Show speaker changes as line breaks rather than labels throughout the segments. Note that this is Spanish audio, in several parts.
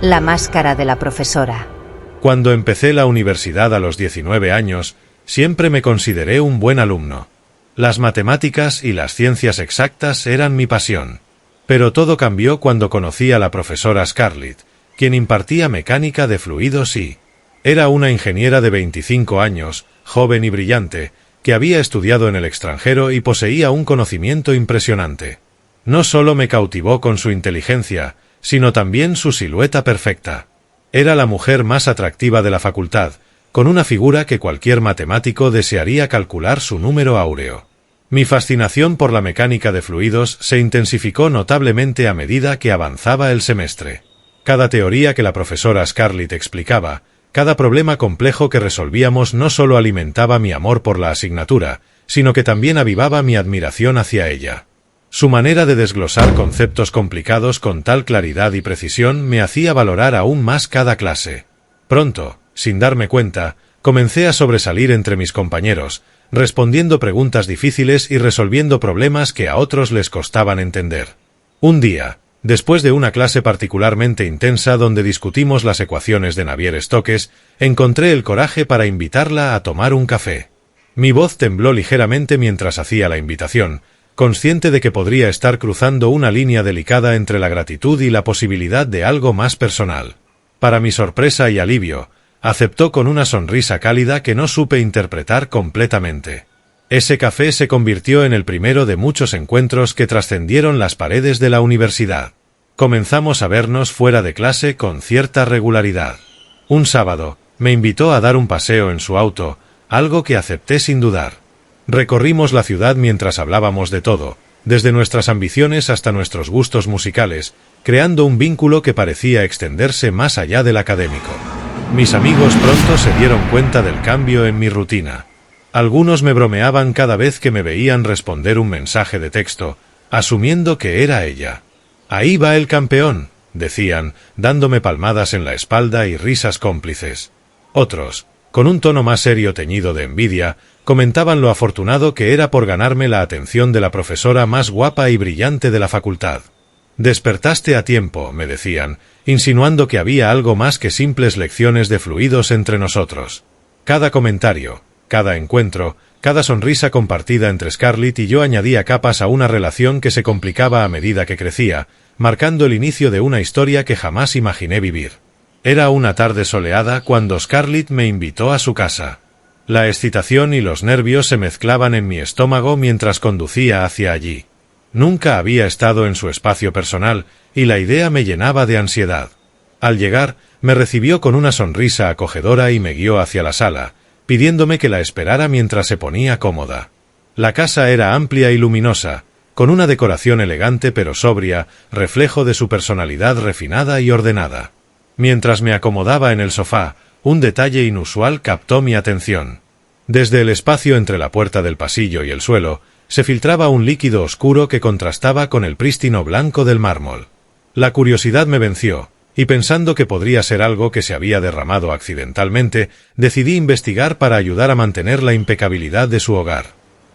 La máscara de la profesora.
Cuando empecé la universidad a los 19 años, siempre me consideré un buen alumno. Las matemáticas y las ciencias exactas eran mi pasión. Pero todo cambió cuando conocí a la profesora Scarlett, quien impartía mecánica de fluidos y... Era una ingeniera de 25 años, joven y brillante, que había estudiado en el extranjero y poseía un conocimiento impresionante. No solo me cautivó con su inteligencia, sino también su silueta perfecta. Era la mujer más atractiva de la facultad, con una figura que cualquier matemático desearía calcular su número áureo. Mi fascinación por la mecánica de fluidos se intensificó notablemente a medida que avanzaba el semestre. Cada teoría que la profesora Scarlett explicaba, cada problema complejo que resolvíamos no solo alimentaba mi amor por la asignatura, sino que también avivaba mi admiración hacia ella. Su manera de desglosar conceptos complicados con tal claridad y precisión me hacía valorar aún más cada clase. Pronto, sin darme cuenta, comencé a sobresalir entre mis compañeros, respondiendo preguntas difíciles y resolviendo problemas que a otros les costaban entender. Un día, después de una clase particularmente intensa donde discutimos las ecuaciones de Navier-Stokes, encontré el coraje para invitarla a tomar un café. Mi voz tembló ligeramente mientras hacía la invitación, consciente de que podría estar cruzando una línea delicada entre la gratitud y la posibilidad de algo más personal. Para mi sorpresa y alivio, aceptó con una sonrisa cálida que no supe interpretar completamente. Ese café se convirtió en el primero de muchos encuentros que trascendieron las paredes de la universidad. Comenzamos a vernos fuera de clase con cierta regularidad. Un sábado, me invitó a dar un paseo en su auto, algo que acepté sin dudar. Recorrimos la ciudad mientras hablábamos de todo, desde nuestras ambiciones hasta nuestros gustos musicales, creando un vínculo que parecía extenderse más allá del académico. Mis amigos pronto se dieron cuenta del cambio en mi rutina. Algunos me bromeaban cada vez que me veían responder un mensaje de texto, asumiendo que era ella. «Ahí va el campeón», decían, dándome palmadas en la espalda y risas cómplices. Otros, con un tono más serio teñido de envidia, comentaban lo afortunado que era por ganarme la atención de la profesora más guapa y brillante de la facultad. «Despertaste a tiempo», me decían, insinuando que había algo más que simples lecciones de fluidos entre nosotros. Cada comentario, cada encuentro, cada sonrisa compartida entre Scarlett y yo añadía capas a una relación que se complicaba a medida que crecía, marcando el inicio de una historia que jamás imaginé vivir. Era una tarde soleada cuando Scarlett me invitó a su casa. La excitación y los nervios se mezclaban en mi estómago mientras conducía hacia allí. Nunca había estado en su espacio personal, y la idea me llenaba de ansiedad. Al llegar, me recibió con una sonrisa acogedora y me guió hacia la sala, pidiéndome que la esperara mientras se ponía cómoda. La casa era amplia y luminosa, con una decoración elegante pero sobria, reflejo de su personalidad refinada y ordenada. Mientras me acomodaba en el sofá, un detalle inusual captó mi atención. Desde el espacio entre la puerta del pasillo y el suelo, se filtraba un líquido oscuro que contrastaba con el prístino blanco del mármol. La curiosidad me venció, y pensando que podría ser algo que se había derramado accidentalmente, decidí investigar para ayudar a mantener la impecabilidad de su hogar.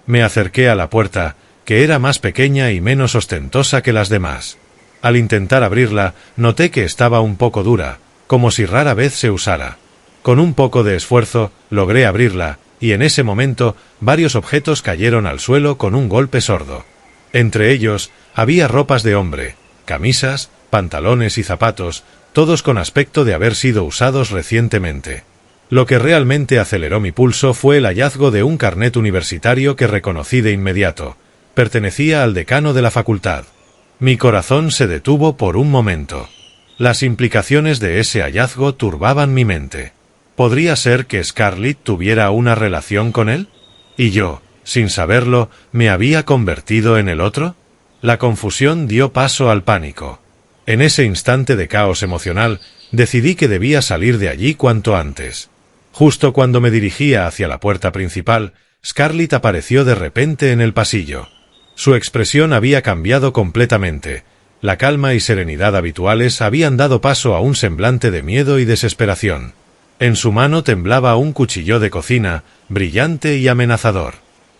Me acerqué a la puerta, que era más pequeña y menos ostentosa que las demás. Al intentar abrirla, noté que estaba un poco dura, como si rara vez se usara. Con un poco de esfuerzo, logré abrirla, y en ese momento, varios objetos cayeron al suelo con un golpe sordo. Entre ellos, había ropas de hombre, camisas, pantalones y zapatos, todos con aspecto de haber sido usados recientemente. Lo que realmente aceleró mi pulso fue el hallazgo de un carnet universitario que reconocí de inmediato. Pertenecía al decano de la facultad. Mi corazón se detuvo por un momento. Las implicaciones de ese hallazgo turbaban mi mente. ¿Podría ser que Scarlett tuviera una relación con él? ¿Y yo, sin saberlo, me había convertido en el otro? La confusión dio paso al pánico. En ese instante de caos emocional, decidí que debía salir de allí cuanto antes. Justo cuando me dirigía hacia la puerta principal, Scarlett apareció de repente en el pasillo. Su expresión había cambiado completamente. La calma y serenidad habituales habían dado paso a un semblante de miedo y desesperación. En su mano temblaba un cuchillo de cocina, brillante y amenazador.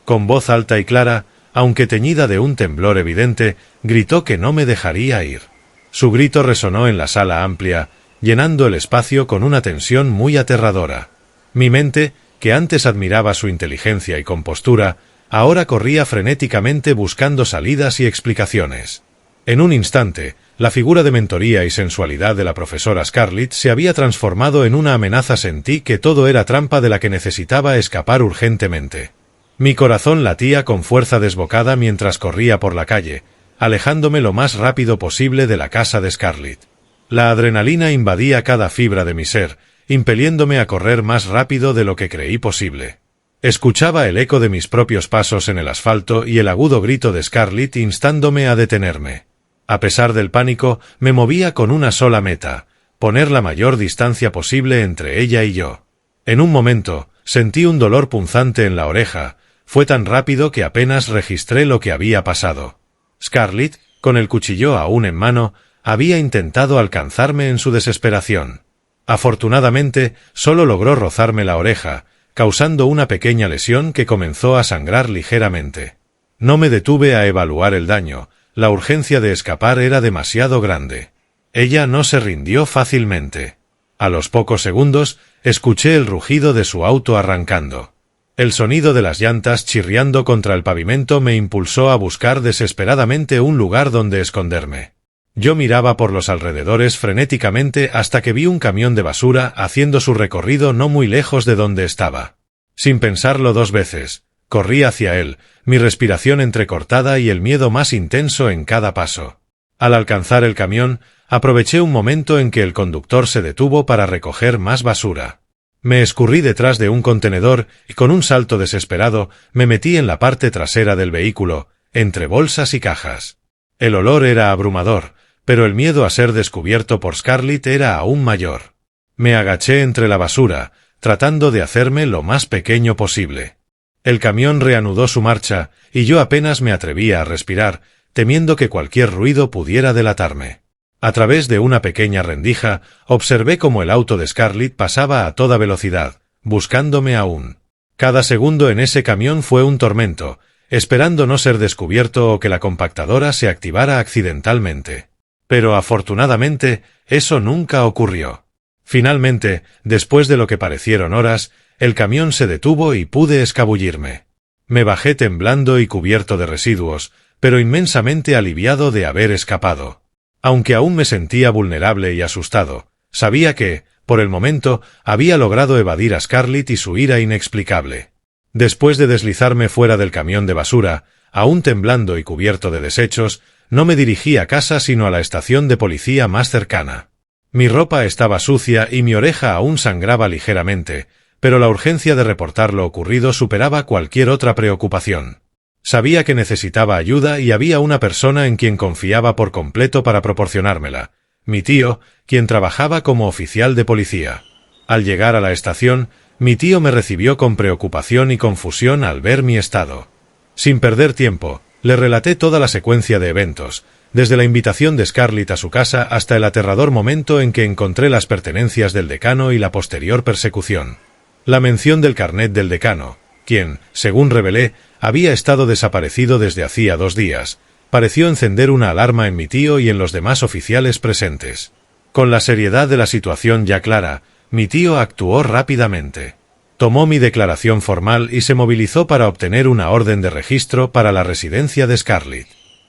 Con voz alta y clara, aunque teñida de un temblor evidente, gritó que no me dejaría ir. Su grito resonó en la sala amplia, llenando el espacio con una tensión muy aterradora. Mi mente, que antes admiraba su inteligencia y compostura, ahora corría frenéticamente buscando salidas y explicaciones. En un instante, la figura de mentoría y sensualidad de la profesora Scarlett se había transformado en una amenaza. Sentí que todo era trampa de la que necesitaba escapar urgentemente. Mi corazón latía con fuerza desbocada mientras corría por la calle, alejándome lo más rápido posible de la casa de Scarlett. La adrenalina invadía cada fibra de mi ser, impeliéndome a correr más rápido de lo que creí posible. Escuchaba el eco de mis propios pasos en el asfalto y el agudo grito de Scarlett instándome a detenerme. A pesar del pánico, me movía con una sola meta: poner la mayor distancia posible entre ella y yo. En un momento, sentí un dolor punzante en la oreja. Fue tan rápido que apenas registré lo que había pasado. Scarlett, con el cuchillo aún en mano, había intentado alcanzarme en su desesperación. Afortunadamente, solo logró rozarme la oreja, causando una pequeña lesión que comenzó a sangrar ligeramente. No me detuve a evaluar el daño. La urgencia de escapar era demasiado grande. Ella no se rindió fácilmente. A los pocos segundos, escuché el rugido de su auto arrancando. El sonido de las llantas chirriando contra el pavimento me impulsó a buscar desesperadamente un lugar donde esconderme. Yo miraba por los alrededores frenéticamente hasta que vi un camión de basura haciendo su recorrido no muy lejos de donde estaba. Sin pensarlo dos veces, corrí hacia él, mi respiración entrecortada y el miedo más intenso en cada paso. Al alcanzar el camión, aproveché un momento en que el conductor se detuvo para recoger más basura. Me escurrí detrás de un contenedor y con un salto desesperado me metí en la parte trasera del vehículo, entre bolsas y cajas. El olor era abrumador, pero el miedo a ser descubierto por Scarlett era aún mayor. Me agaché entre la basura, tratando de hacerme lo más pequeño posible. El camión reanudó su marcha, y yo apenas me atrevía a respirar, temiendo que cualquier ruido pudiera delatarme. A través de una pequeña rendija, observé cómo el auto de Scarlett pasaba a toda velocidad, buscándome aún. Cada segundo en ese camión fue un tormento, esperando no ser descubierto o que la compactadora se activara accidentalmente. Pero afortunadamente, eso nunca ocurrió. Finalmente, después de lo que parecieron horas, el camión se detuvo y pude escabullirme. Me bajé temblando y cubierto de residuos, pero inmensamente aliviado de haber escapado. Aunque aún me sentía vulnerable y asustado, sabía que, por el momento, había logrado evadir a Scarlett y su ira inexplicable. Después de deslizarme fuera del camión de basura, aún temblando y cubierto de desechos, no me dirigí a casa sino a la estación de policía más cercana. Mi ropa estaba sucia y mi oreja aún sangraba ligeramente, pero la urgencia de reportar lo ocurrido superaba cualquier otra preocupación. Sabía que necesitaba ayuda y había una persona en quien confiaba por completo para proporcionármela: mi tío, quien trabajaba como oficial de policía. Al llegar a la estación, mi tío me recibió con preocupación y confusión al ver mi estado. Sin perder tiempo, le relaté toda la secuencia de eventos, desde la invitación de Scarlett a su casa hasta el aterrador momento en que encontré las pertenencias del decano y la posterior persecución. La mención del carnet del decano, quien, según revelé, había estado desaparecido desde hacía 2 días, pareció encender una alarma en mi tío y en los demás oficiales presentes. Con la seriedad de la situación ya clara, mi tío actuó rápidamente. Tomó mi declaración formal y se movilizó para obtener una orden de registro para la residencia de Scarlett.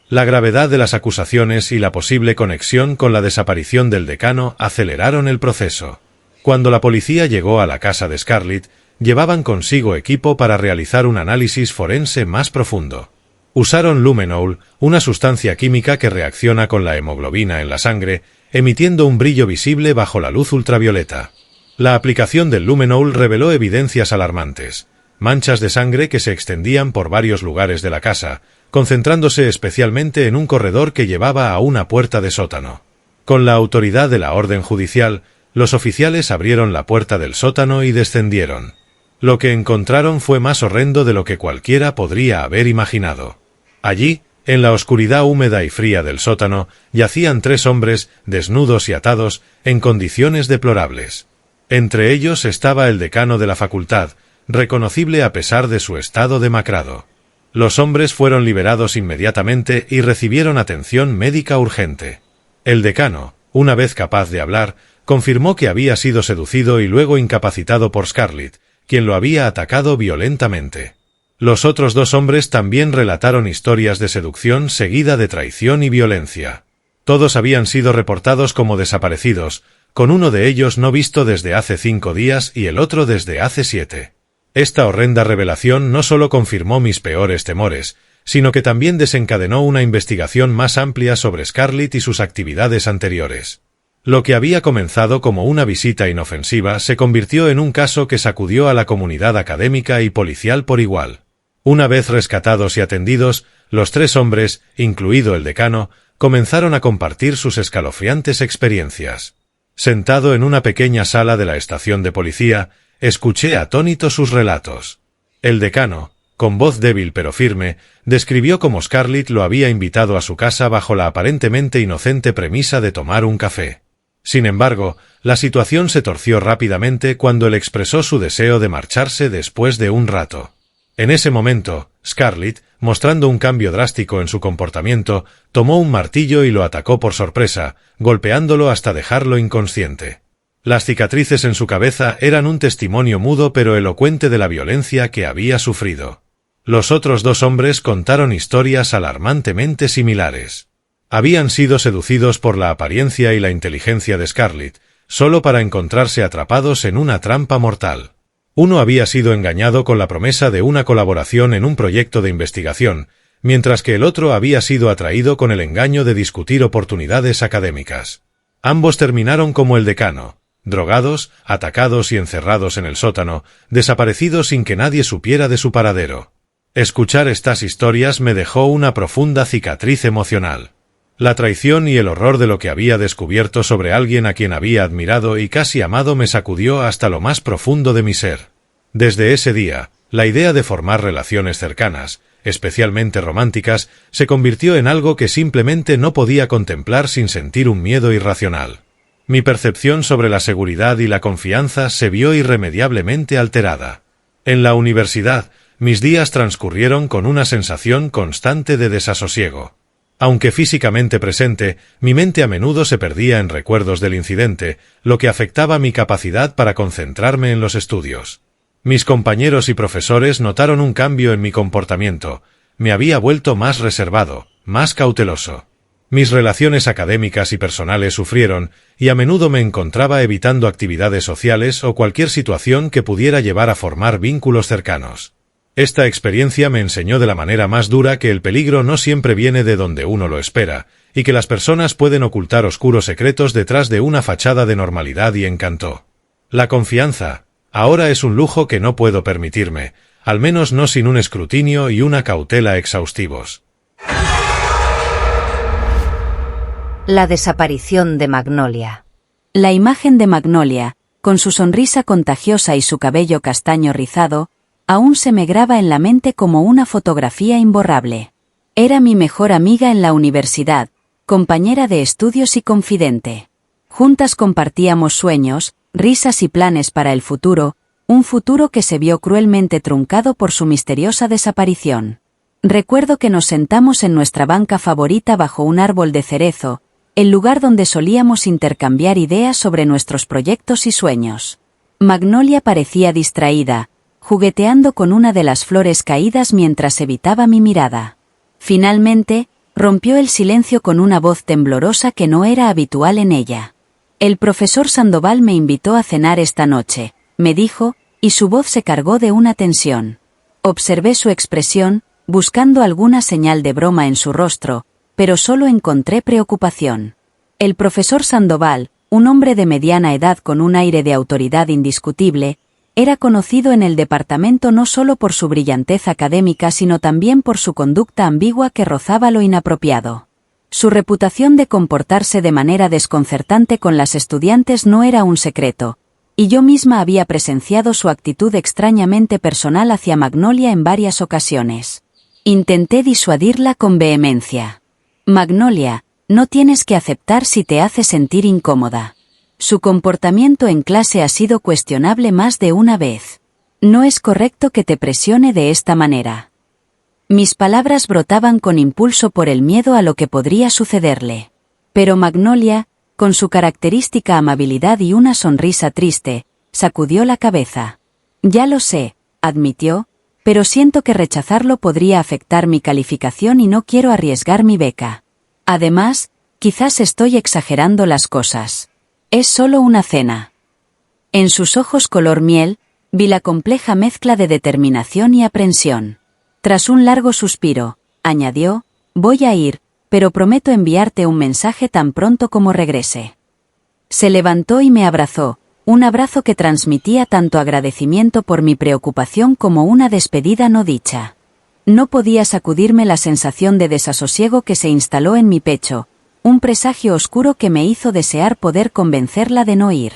La gravedad de las acusaciones y la posible conexión con la desaparición del decano aceleraron el proceso. Cuando la policía llegó a la casa de Scarlett, llevaban consigo equipo para realizar un análisis forense más profundo. Usaron luminol, una sustancia química que reacciona con la hemoglobina en la sangre, emitiendo un brillo visible bajo la luz ultravioleta. La aplicación del luminol reveló evidencias alarmantes: manchas de sangre que se extendían por varios lugares de la casa, concentrándose especialmente en un corredor que llevaba a una puerta de sótano. Con la autoridad de la orden judicial, los oficiales abrieron la puerta del sótano y descendieron. Lo que encontraron fue más horrendo de lo que cualquiera podría haber imaginado. Allí, en la oscuridad húmeda y fría del sótano, yacían 3 hombres, desnudos y atados, en condiciones deplorables. Entre ellos estaba el decano de la facultad, reconocible a pesar de su estado demacrado. Los hombres fueron liberados inmediatamente y recibieron atención médica urgente. El decano, una vez capaz de hablar, confirmó que había sido seducido y luego incapacitado por Scarlett, quien lo había atacado violentamente. Los otros 2 hombres también relataron historias de seducción seguida de traición y violencia. Todos habían sido reportados como desaparecidos, con uno de ellos no visto desde hace 5 días y el otro desde hace 7. Esta horrenda revelación no solo confirmó mis peores temores, sino que también desencadenó una investigación más amplia sobre Scarlett y sus actividades anteriores. Lo que había comenzado como una visita inofensiva se convirtió en un caso que sacudió a la comunidad académica y policial por igual. Una vez rescatados y atendidos, los 3 hombres, incluido el decano, comenzaron a compartir sus escalofriantes experiencias. Sentado en una pequeña sala de la estación de policía, escuché atónito sus relatos. El decano, con voz débil pero firme, describió cómo Scarlett lo había invitado a su casa bajo la aparentemente inocente premisa de tomar un café. Sin embargo, la situación se torció rápidamente cuando él expresó su deseo de marcharse después de un rato. En ese momento, Scarlett, mostrando un cambio drástico en su comportamiento, tomó un martillo y lo atacó por sorpresa, golpeándolo hasta dejarlo inconsciente. Las cicatrices en su cabeza eran un testimonio mudo pero elocuente de la violencia que había sufrido. Los otros 2 hombres contaron historias alarmantemente similares. Habían sido seducidos por la apariencia y la inteligencia de Scarlett, solo para encontrarse atrapados en una trampa mortal. Uno había sido engañado con la promesa de una colaboración en un proyecto de investigación, mientras que el otro había sido atraído con el engaño de discutir oportunidades académicas. Ambos terminaron como el decano, drogados, atacados y encerrados en el sótano, desaparecidos sin que nadie supiera de su paradero. Escuchar estas historias me dejó una profunda cicatriz emocional. La traición y el horror de lo que había descubierto sobre alguien a quien había admirado y casi amado me sacudió hasta lo más profundo de mi ser. Desde ese día, la idea de formar relaciones cercanas, especialmente románticas, se convirtió en algo que simplemente no podía contemplar sin sentir un miedo irracional. Mi percepción sobre la seguridad y la confianza se vio irremediablemente alterada. En la universidad, mis días transcurrieron con una sensación constante de desasosiego. Aunque físicamente presente, mi mente a menudo se perdía en recuerdos del incidente, lo que afectaba mi capacidad para concentrarme en los estudios. Mis compañeros y profesores notaron un cambio en mi comportamiento. Me había vuelto más reservado, más cauteloso. Mis relaciones académicas y personales sufrieron, y a menudo me encontraba evitando actividades sociales o cualquier situación que pudiera llevar a formar vínculos cercanos. Esta experiencia me enseñó de la manera más dura que el peligro no siempre viene de donde uno lo espera, y que las personas pueden ocultar oscuros secretos detrás de una fachada de normalidad y encanto. La confianza, ahora es un lujo que no puedo permitirme, al menos no sin un escrutinio y una cautela exhaustivos.
La desaparición de Magnolia.
La imagen de Magnolia, con su sonrisa contagiosa y su cabello castaño rizado, aún se me graba en la mente como una fotografía imborrable. Era mi mejor amiga en la universidad, compañera de estudios y confidente. Juntas compartíamos sueños, risas y planes para el futuro, un futuro que se vio cruelmente truncado por su misteriosa desaparición. Recuerdo que nos sentamos en nuestra banca favorita bajo un árbol de cerezo, el lugar donde solíamos intercambiar ideas sobre nuestros proyectos y sueños. Magnolia parecía distraída, jugueteando con una de las flores caídas mientras evitaba mi mirada. Finalmente, rompió el silencio con una voz temblorosa que no era habitual en ella. El profesor Sandoval me invitó a cenar esta noche, me dijo, y su voz se cargó de una tensión. Observé su expresión, buscando alguna señal de broma en su rostro, pero solo encontré preocupación. El profesor Sandoval, un hombre de mediana edad con un aire de autoridad indiscutible, era conocido en el departamento no solo por su brillantez académica sino también por su conducta ambigua que rozaba lo inapropiado. Su reputación de comportarse de manera desconcertante con las estudiantes no era un secreto, y yo misma había presenciado su actitud extrañamente personal hacia Magnolia en varias ocasiones. Intenté disuadirla con vehemencia. Magnolia, no tienes que aceptar si te hace sentir incómoda. Su comportamiento en clase ha sido cuestionable más de una vez. No es correcto que te presione de esta manera. Mis palabras brotaban con impulso por el miedo a lo que podría sucederle. Pero Magnolia, con su característica amabilidad y una sonrisa triste, sacudió la cabeza. Ya lo sé, admitió, pero siento que rechazarlo podría afectar mi calificación y no quiero arriesgar mi beca. Además, quizás estoy exagerando las cosas. Es solo una cena. En sus ojos color miel, vi la compleja mezcla de determinación y aprensión. Tras un largo suspiro, añadió, voy a ir, pero prometo enviarte un mensaje tan pronto como regrese. Se levantó y me abrazó, un abrazo que transmitía tanto agradecimiento por mi preocupación como una despedida no dicha. No podía sacudirme la sensación de desasosiego que se instaló en mi pecho, un presagio oscuro que me hizo desear poder convencerla de no ir.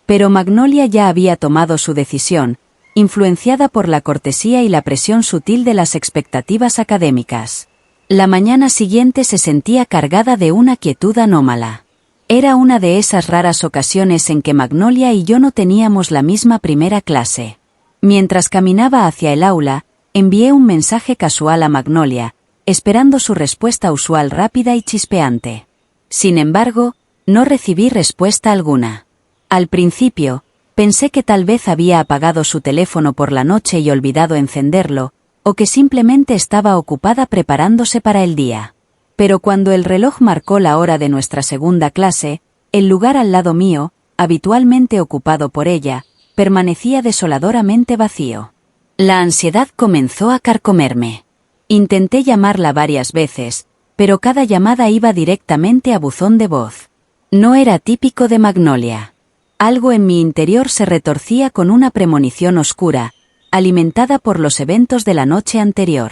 Pero Magnolia ya había tomado su decisión, influenciada por la cortesía y la presión sutil de las expectativas académicas. La mañana siguiente se sentía cargada de una quietud anómala. Era una de esas raras ocasiones en que Magnolia y yo no teníamos la misma primera clase. Mientras caminaba hacia el aula, envié un mensaje casual a Magnolia, esperando su respuesta usual rápida y chispeante. Sin embargo, no recibí respuesta alguna. Al principio, pensé que tal vez había apagado su teléfono por la noche y olvidado encenderlo, o que simplemente estaba ocupada preparándose para el día. Pero cuando el reloj marcó la hora de nuestra segunda clase, el lugar al lado mío, habitualmente ocupado por ella, permanecía desoladoramente vacío. La ansiedad comenzó a carcomerme. Intenté llamarla varias veces, pero cada llamada iba directamente a buzón de voz. No era típico de Magnolia. Algo en mi interior se retorcía con una premonición oscura, alimentada por los eventos de la noche anterior.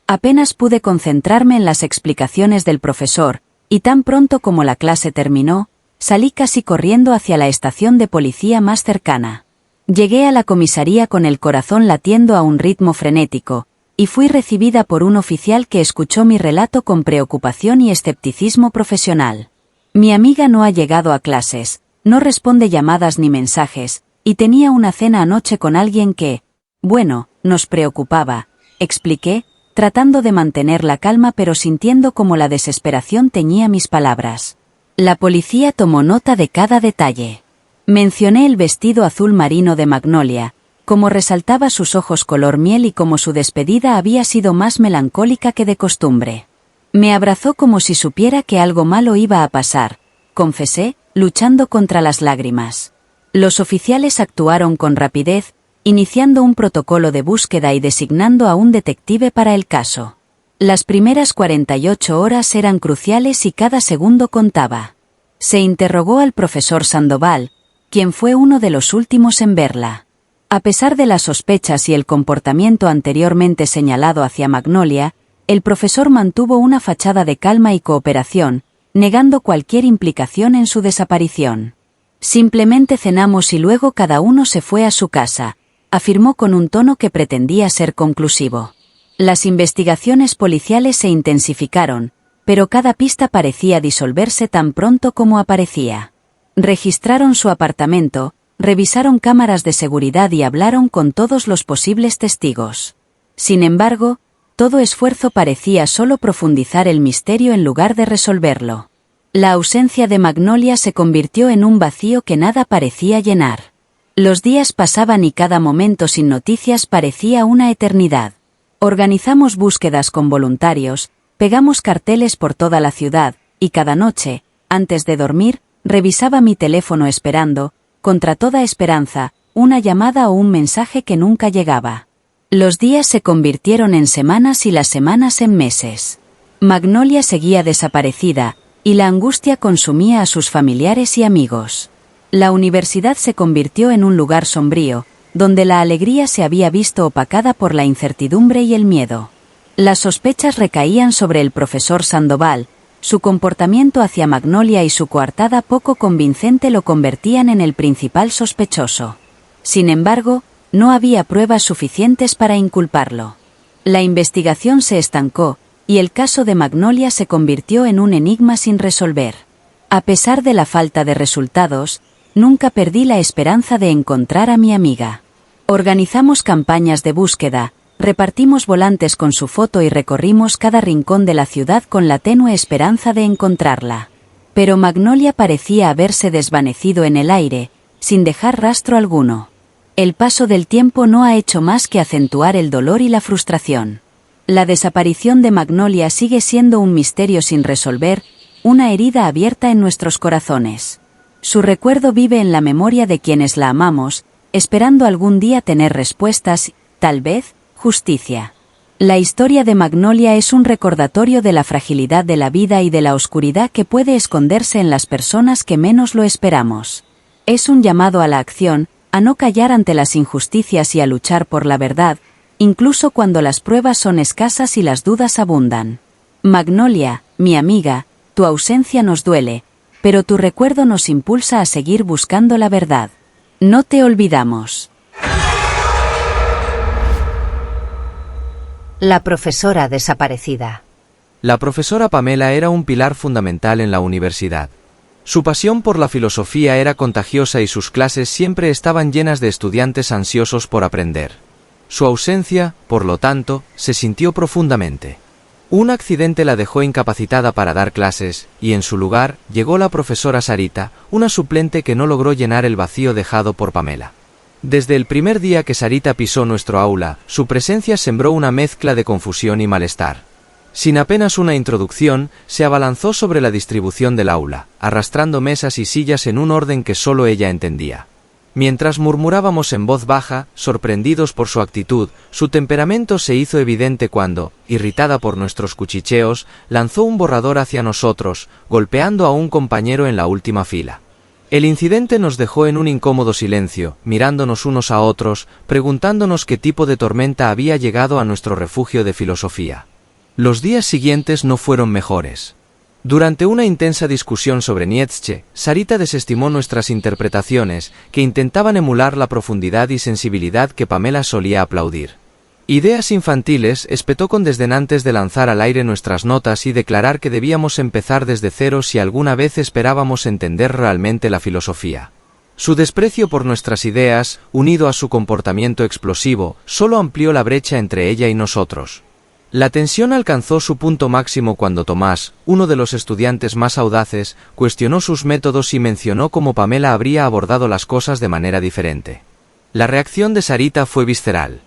Apenas pude concentrarme en las explicaciones del profesor, y tan pronto como la clase terminó, salí casi corriendo hacia la estación de policía más cercana. Llegué a la comisaría con el corazón latiendo a un ritmo frenético, y fui recibida por un oficial que escuchó mi relato con preocupación y escepticismo profesional. Mi amiga no ha llegado a clases, no responde llamadas ni mensajes, y tenía una cena anoche con alguien que, bueno, nos preocupaba, expliqué, tratando de mantener la calma pero sintiendo como la desesperación teñía mis palabras. La policía tomó nota de cada detalle. Mencioné el vestido azul marino de Magnolia, como resaltaba sus ojos color miel y como su despedida había sido más melancólica que de costumbre. Me abrazó como si supiera que algo malo iba a pasar, confesé, luchando contra las lágrimas. Los oficiales actuaron con rapidez, iniciando un protocolo de búsqueda y designando a un detective para el caso. Las primeras 48 horas eran cruciales y cada segundo contaba. Se interrogó al profesor Sandoval, quien fue uno de los últimos en verla. A pesar de las sospechas y el comportamiento anteriormente señalado hacia Magnolia, el profesor mantuvo una fachada de calma y cooperación, negando cualquier implicación en su desaparición. Simplemente cenamos y luego cada uno se fue a su casa, afirmó con un tono que pretendía ser conclusivo. Las investigaciones policiales se intensificaron, pero cada pista parecía disolverse tan pronto como aparecía. Registraron su apartamento, revisaron cámaras de seguridad y hablaron con todos los posibles testigos. Sin embargo, todo esfuerzo parecía solo profundizar el misterio en lugar de resolverlo. La ausencia de Magnolia se convirtió en un vacío que nada parecía llenar. Los días pasaban y cada momento sin noticias parecía una eternidad. Organizamos búsquedas con voluntarios, pegamos carteles por toda la ciudad, y cada noche, antes de dormir, revisaba mi teléfono esperando, contra toda esperanza, una llamada o un mensaje que nunca llegaba. Los días se convirtieron en semanas y las semanas en meses. Magnolia seguía desaparecida, y la angustia consumía a sus familiares y amigos. La universidad se convirtió en un lugar sombrío, donde la alegría se había visto opacada por la incertidumbre y el miedo. Las sospechas recaían sobre el profesor Sandoval, su comportamiento hacia Magnolia y su coartada poco convincente lo convertían en el principal sospechoso. Sin embargo, no había pruebas suficientes para inculparlo. La investigación se estancó, y el caso de Magnolia se convirtió en un enigma sin resolver. A pesar de la falta de resultados, nunca perdí la esperanza de encontrar a mi amiga. Organizamos campañas de búsqueda, repartimos volantes con su foto y recorrimos cada rincón de la ciudad con la tenue esperanza de encontrarla. Pero Magnolia parecía haberse desvanecido en el aire, sin dejar rastro alguno. El paso del tiempo no ha hecho más que acentuar el dolor y la frustración. La desaparición de Magnolia sigue siendo un misterio sin resolver, una herida abierta en nuestros corazones. Su recuerdo vive en la memoria de quienes la amamos, esperando algún día tener respuestas, tal vez, justicia. La historia de Magnolia es un recordatorio de la fragilidad de la vida y de la oscuridad que puede esconderse en las personas que menos lo esperamos. Es un llamado a la acción, a no callar ante las injusticias y a luchar por la verdad, incluso cuando las pruebas son escasas y las dudas abundan. Magnolia, mi amiga, tu ausencia nos duele, pero tu recuerdo nos impulsa a seguir buscando la verdad. No te olvidamos.
La profesora desaparecida.
La profesora Pamela era un pilar fundamental en la universidad. Su pasión por la filosofía era contagiosa y sus clases siempre estaban llenas de estudiantes ansiosos por aprender. Su ausencia, por lo tanto, se sintió profundamente. Un accidente la dejó incapacitada para dar clases, y en su lugar llegó la profesora Sarita, una suplente que no logró llenar el vacío dejado por Pamela. Desde el primer día que Sarita pisó nuestro aula, su presencia sembró una mezcla de confusión y malestar. Sin apenas una introducción, se abalanzó sobre la distribución del aula, arrastrando mesas y sillas en un orden que solo ella entendía. Mientras murmurábamos en voz baja, sorprendidos por su actitud, su temperamento se hizo evidente cuando, irritada por nuestros cuchicheos, lanzó un borrador hacia nosotros, golpeando a un compañero en la última fila. El incidente nos dejó en un incómodo silencio, mirándonos unos a otros, preguntándonos qué tipo de tormenta había llegado a nuestro refugio de filosofía. Los días siguientes no fueron mejores. Durante una intensa discusión sobre Nietzsche, Sarita desestimó nuestras interpretaciones, que intentaban emular la profundidad y sensibilidad que Pamela solía aplaudir. Ideas infantiles, espetó con desdén antes de lanzar al aire nuestras notas y declarar que debíamos empezar desde cero si alguna vez esperábamos entender realmente la filosofía. Su desprecio por nuestras ideas, unido a su comportamiento explosivo, solo amplió la brecha entre ella y nosotros. La tensión alcanzó su punto máximo cuando Tomás, uno de los estudiantes más audaces, cuestionó sus métodos y mencionó cómo Pamela habría abordado las cosas de manera diferente. La reacción de Sarita fue visceral.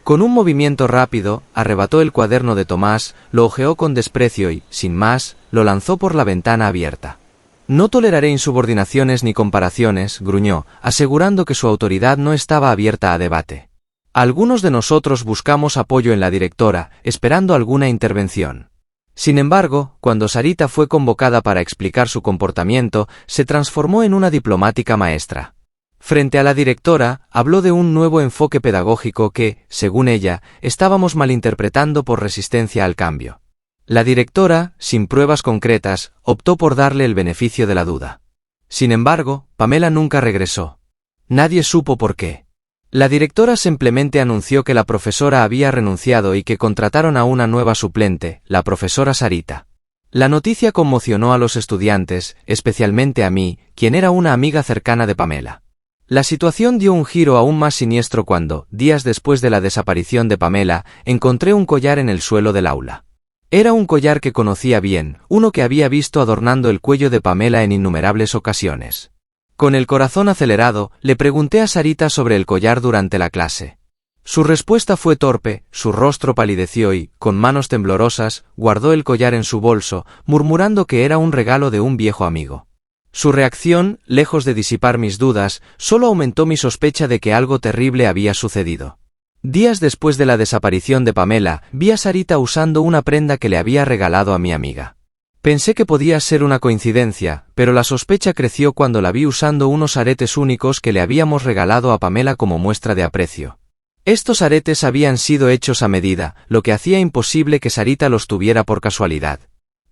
Con un movimiento rápido, arrebató el cuaderno de Tomás, lo hojeó con desprecio y, sin más, lo lanzó por la ventana abierta. «No toleraré insubordinaciones ni comparaciones», gruñó, asegurando que su autoridad no estaba abierta a debate. Algunos de nosotros buscamos apoyo en la directora, esperando alguna intervención. Sin embargo, cuando Sarita fue convocada para explicar su comportamiento, se transformó en una diplomática maestra. Frente a la directora, habló de un nuevo enfoque pedagógico que, según ella, estábamos malinterpretando por resistencia al cambio. La directora, sin pruebas concretas, optó por darle el beneficio de la duda. Sin embargo, Pamela nunca regresó. Nadie supo por qué. La directora simplemente anunció que la profesora había renunciado y que contrataron a una nueva suplente, la profesora Sarita. La noticia conmocionó a los estudiantes, especialmente a mí, quien era una amiga cercana de Pamela. La situación dio un giro aún más siniestro cuando, días después de la desaparición de Pamela, encontré un collar en el suelo del aula. Era un collar que conocía bien, uno que había visto adornando el cuello de Pamela en innumerables ocasiones. Con el corazón acelerado, le pregunté a Sarita sobre el collar durante la clase. Su respuesta fue torpe, su rostro palideció y, con manos temblorosas, guardó el collar en su bolso, murmurando que era un regalo de un viejo amigo. Su reacción, lejos de disipar mis dudas, solo aumentó mi sospecha de que algo terrible había sucedido. Días después de la desaparición de Pamela, vi a Sarita usando una prenda que le había regalado a mi amiga. Pensé que podía ser una coincidencia, pero la sospecha creció cuando la vi usando unos aretes únicos que le habíamos regalado a Pamela como muestra de aprecio. Estos aretes habían sido hechos a medida, lo que hacía imposible que Sarita los tuviera por casualidad.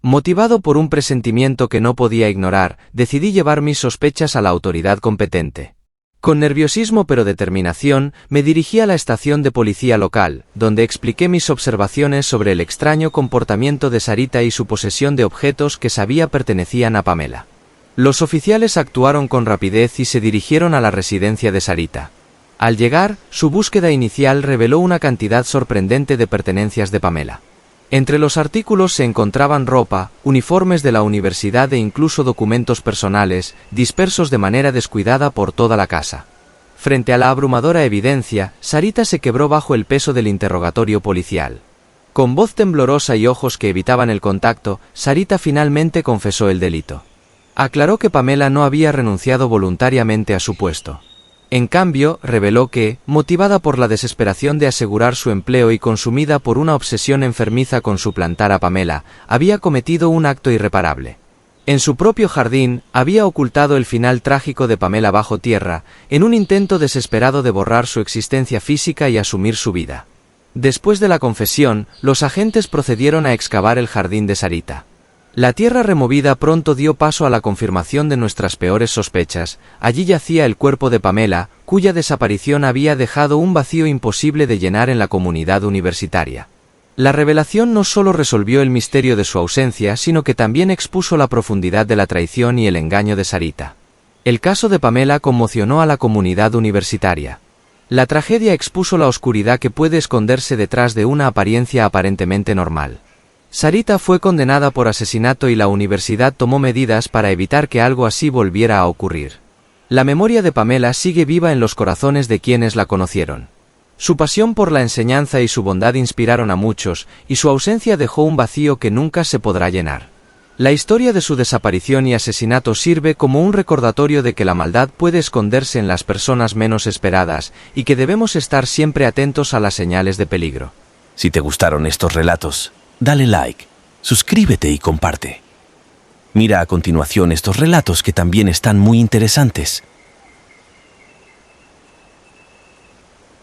Motivado por un presentimiento que no podía ignorar, decidí llevar mis sospechas a la autoridad competente. Con nerviosismo pero determinación, me dirigí a la estación de policía local, donde expliqué mis observaciones sobre el extraño comportamiento de Sarita y su posesión de objetos que sabía pertenecían a Pamela. Los oficiales actuaron con rapidez y se dirigieron a la residencia de Sarita. Al llegar, su búsqueda inicial reveló una cantidad sorprendente de pertenencias de Pamela. Entre los artículos se encontraban ropa, uniformes de la universidad e incluso documentos personales, dispersos de manera descuidada por toda la casa. Frente a la abrumadora evidencia, Sarita se quebró bajo el peso del interrogatorio policial. Con voz temblorosa y ojos que evitaban el contacto, Sarita finalmente confesó el delito. Aclaró que Pamela no había renunciado voluntariamente a su puesto. En cambio, reveló que, motivada por la desesperación de asegurar su empleo y consumida por una obsesión enfermiza con suplantar a Pamela, había cometido un acto irreparable. En su propio jardín, había ocultado el final trágico de Pamela bajo tierra, en un intento desesperado de borrar su existencia física y asumir su vida. Después de la confesión, los agentes procedieron a excavar el jardín de Sarita. La tierra removida pronto dio paso a la confirmación de nuestras peores sospechas. Allí yacía el cuerpo de Pamela, cuya desaparición había dejado un vacío imposible de llenar en la comunidad universitaria. La revelación no solo resolvió el misterio de su ausencia, sino que también expuso la profundidad de la traición y el engaño de Sarita. El caso de Pamela conmocionó a la comunidad universitaria. La tragedia expuso la oscuridad que puede esconderse detrás de una apariencia aparentemente normal. Sarita fue condenada por asesinato y la universidad tomó medidas para evitar que algo así volviera a ocurrir. La memoria de Pamela sigue viva en los corazones de quienes la conocieron. Su pasión por la enseñanza y su bondad inspiraron a muchos, y su ausencia dejó un vacío que nunca se podrá llenar. La historia de su desaparición y asesinato sirve como un recordatorio de que la maldad puede esconderse en las personas menos esperadas, y que debemos estar siempre atentos a las señales de peligro.
Si te gustaron estos relatos, dale like, suscríbete y comparte. Mira a continuación estos relatos que también están muy interesantes.